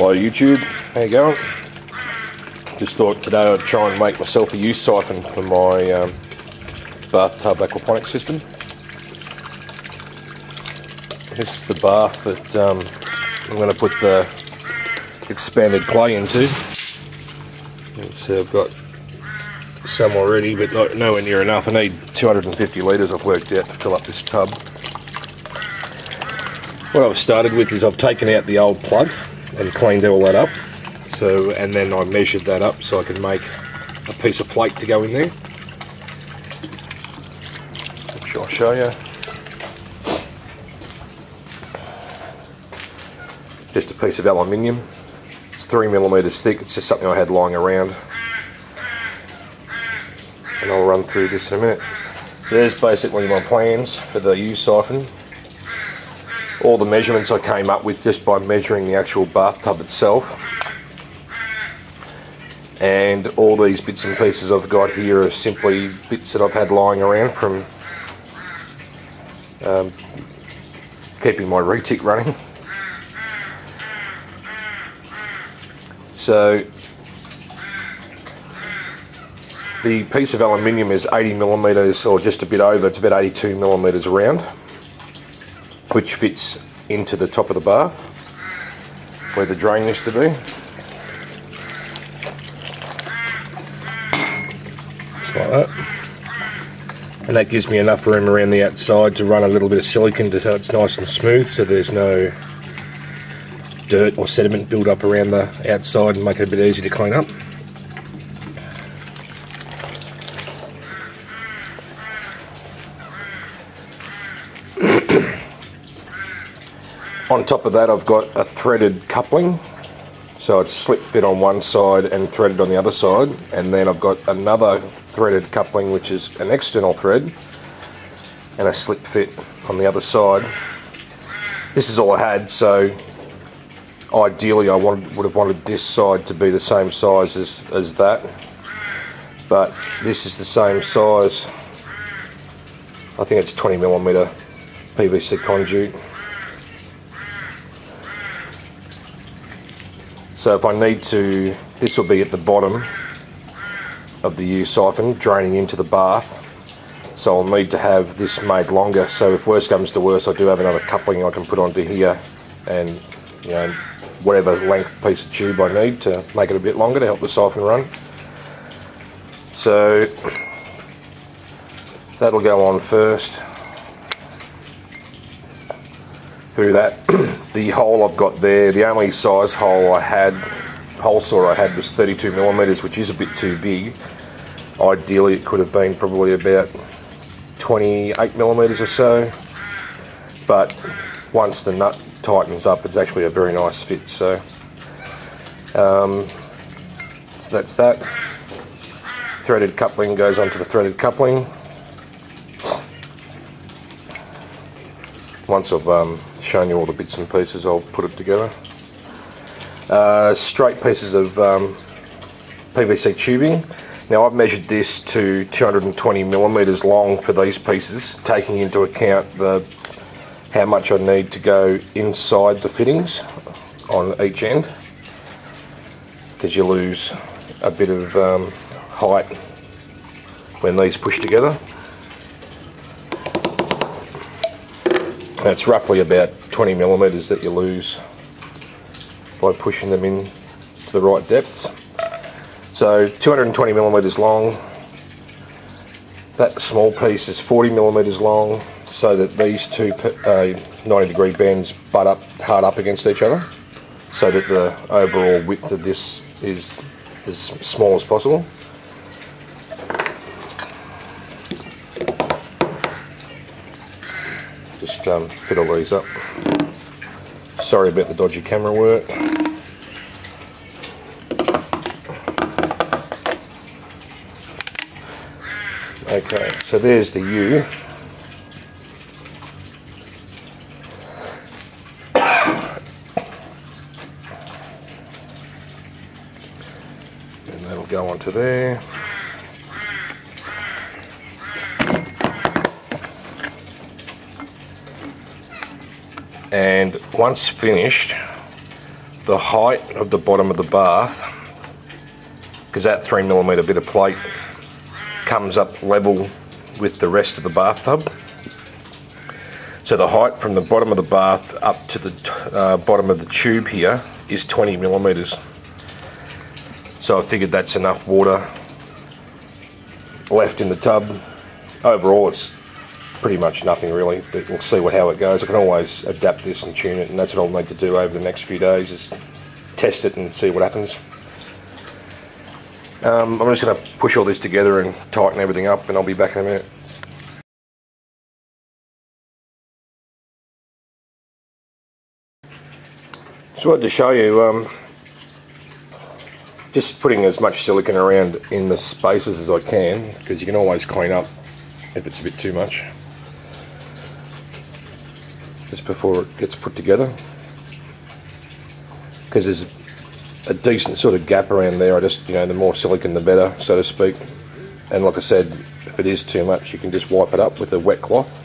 Hi YouTube, how you going? Just thought today I'd try and make myself a use siphon for my bathtub aquaponics system. This is the bath that I'm going to put the expanded clay into. So I've got some already, but nowhere near enough. I need 250 litres I've worked out to fill up this tub. What I've started with is I've taken out the old plug and cleaned all that up. So, and then I measured that up so I can make a piece of plate to go in there. Which I'll show you. Just a piece of aluminium. It's 3mm thick. It's just something I had lying around. And I'll run through this in a minute. So there's basically my plans for the use siphon. All the measurements I came up with just by measuring the actual bathtub itself. And all these bits and pieces I've got here are simply bits that I've had lying around from keeping my retic running. So the piece of aluminium is 80mm or just a bit over, it's about 82mm round, which fits into the top of the bath where the drain used to be. Just like that. And that gives me enough room around the outside to run a little bit of silicone so it's nice and smooth, so there's no dirt or sediment build up around the outside and make it a bit easy to clean up. On top of that I've got a threaded coupling, so it's slip fit on one side and threaded on the other side, and then I've got another threaded coupling which is an external thread and a slip fit on the other side. This is all I had, so ideally I would have wanted this side to be the same size as that, but this is the same size. I think it's 20mm PVC conduit. So if I need to, this will be at the bottom of the use siphon draining into the bath, so I'll need to have this made longer, so if worse comes to worse I do have another coupling I can put onto here, and you know, whatever length piece of tube I need to make it a bit longer to help the siphon run. So that'll go on first. Through that, the hole I've got there, the only size hole saw I had was 32mm, which is a bit too big. Ideally it could have been probably about 28mm or so, but once the nut tightens up it's actually a very nice fit. So that's that. Threaded coupling goes onto the threaded coupling. Once I've shown you all the bits and pieces, I'll put it together. Straight pieces of PVC tubing. Now I've measured this to 220mm long for these pieces, taking into account how much I need to go inside the fittings on each end, because you lose a bit of height when these push together. That's roughly about 20mm that you lose by pushing them in to the right depths. So 220mm long. That small piece is 40mm long, so that these two 90-degree bends butt up hard up against each other, so that the overall width of this is as small as possible. Just fit all these up. Sorry about the dodgy camera work. Okay, so there's the U. And that'll go onto there. And once finished, the height of the bottom of the bath, because that 3mm bit of plate comes up level with the rest of the bathtub. So the height from the bottom of the bath up to the bottom of the tube here is 20mm. So I figured that's enough water left in the tub. Overall it's pretty much nothing really, but we'll see how it goes. I can always adapt this and tune it, and that's what I'll need to do over the next few days, is test it and see what happens. I'm just going to push all this together and tighten everything up, and I'll be back in a minute. Just wanted to show you, just putting as much silicone around in the spaces as I can, because you can always clean up if it's a bit too much, just before it gets put together, because there's a decent sort of gap around there. I just, the more silicone the better, so to speak. And like I said, if it is too much, you can just wipe it up with a wet cloth.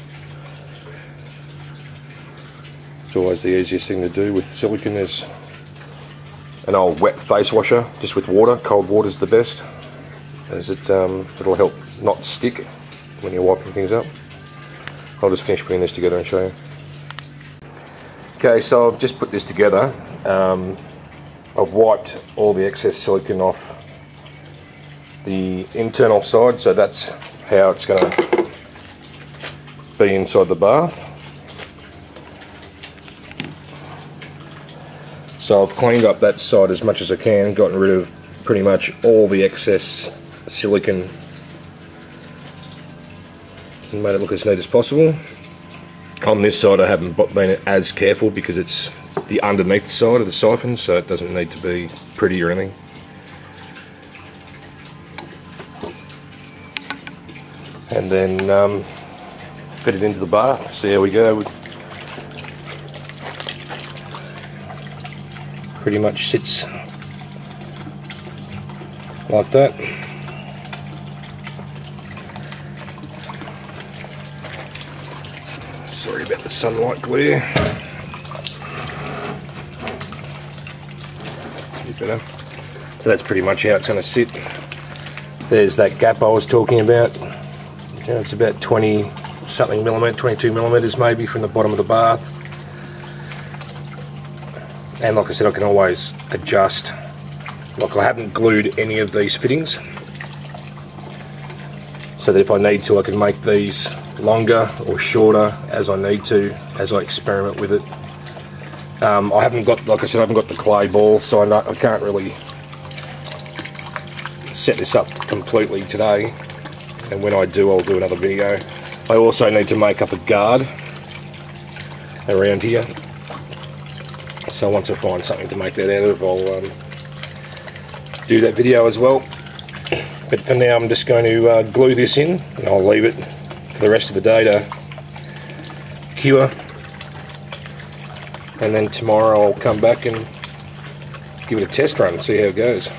It's always the easiest thing to do with silicone. Is an old wet face washer, just with water. Cold water is the best, as it'll help not stick when you're wiping things up. I'll just finish putting this together and show you. Okay, so I've just put this together. I've wiped all the excess silicone off the internal side, so that's how it's going to be inside the bath. So I've cleaned up that side as much as I can, gotten rid of pretty much all the excess silicone and made it look as neat as possible. On this side I haven't been as careful because it's the underneath side of the siphon, so it doesn't need to be pretty or anything. And then fit it into the bath, see how we go. Pretty much sits like that. Sorry about the sunlight glare. Better. So that's pretty much how it's going to sit. There's that gap I was talking about. It's about 20 something millimeter, 22 millimeters maybe from the bottom of the bath. And like I said, I can always adjust. Like, I haven't glued any of these fittings, so that if I need to, I can make these longer or shorter as I need to, as I experiment with it. I haven't got, like I said, I haven't got the clay ball, so I can't really set this up completely today, and when I do, I'll do another video. I also need to make up a guard around here, so once I find something to make that out of, I'll do that video as well. But for now, I'm just going to glue this in, and I'll leave it for the rest of the day to cure. And then tomorrow I'll come back and give it a test run and see how it goes.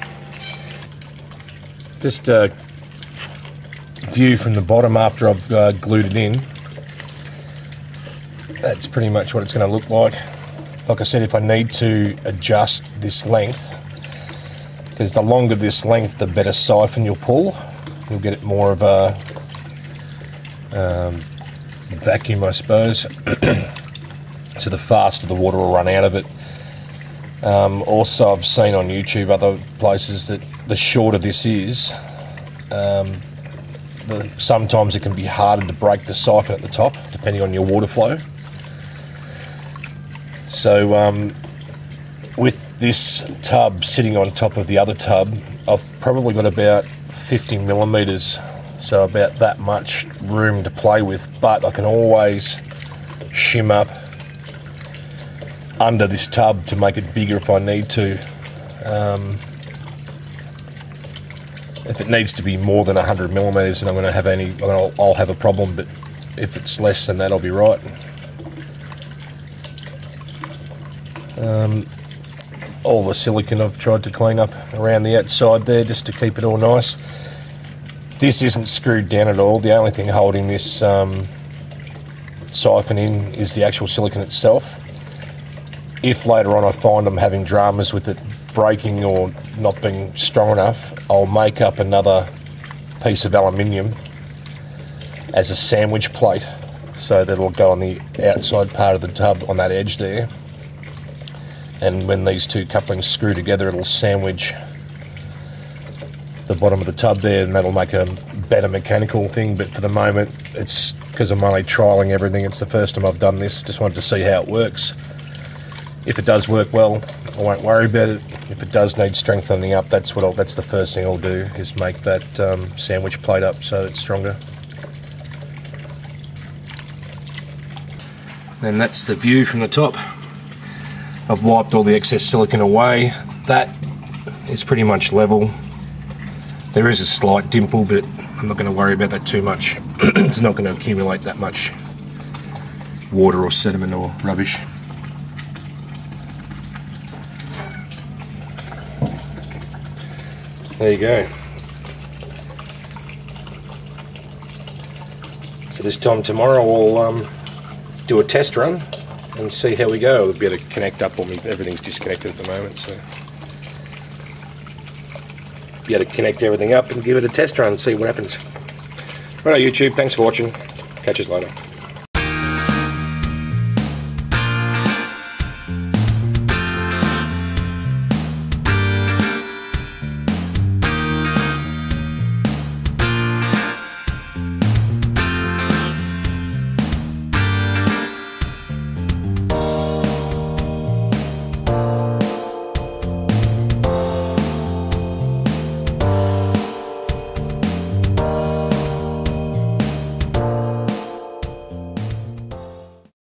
Just a view from the bottom after I've glued it in. That's pretty much what it's going to look like. Like I said, if I need to adjust this length, because the longer this length, the better siphon you'll pull. You'll get it more of a vacuum, I suppose. So the faster the water will run out of it. Also, I've seen on YouTube, other places, that the shorter this is, sometimes it can be harder to break the siphon at the top, depending on your water flow. So with this tub sitting on top of the other tub, I've probably got about 50 millimeters, so about that much room to play with, but I can always shim up under this tub to make it bigger if I need to. If it needs to be more than 100 millimeters, then I'll have a problem, but if it's less than that, I'll be right. All the silicone I've tried to clean up around the outside there just to keep it all nice. This isn't screwed down at all. The only thing holding this siphon in is the actual silicone itself. if later on I find I'm having dramas with it breaking or not being strong enough, I'll make up another piece of aluminium as a sandwich plate, so that it'll go on the outside part of the tub on that edge there, and when these two couplings screw together it'll sandwich the bottom of the tub there, and that'll make a better mechanical thing. But for the moment, it's because I'm only trialling everything, it's the first time I've done this, just wanted to see how it works. If it does work well, I won't worry about it. If it does need strengthening up, that's the first thing I'll do, is make that sandwich plate up so it's stronger. And that's the view from the top. I've wiped all the excess silicone away. That is pretty much level. There is a slight dimple, but I'm not going to worry about that too much. It's not going to accumulate that much water or sediment or rubbish. There you go. So this time tomorrow we'll do a test run and see how we go. We'll be able to connect up, everything's disconnected at the moment, so be able to connect everything up and give it a test run and see what happens. Right, YouTube, thanks for watching. Catch us later.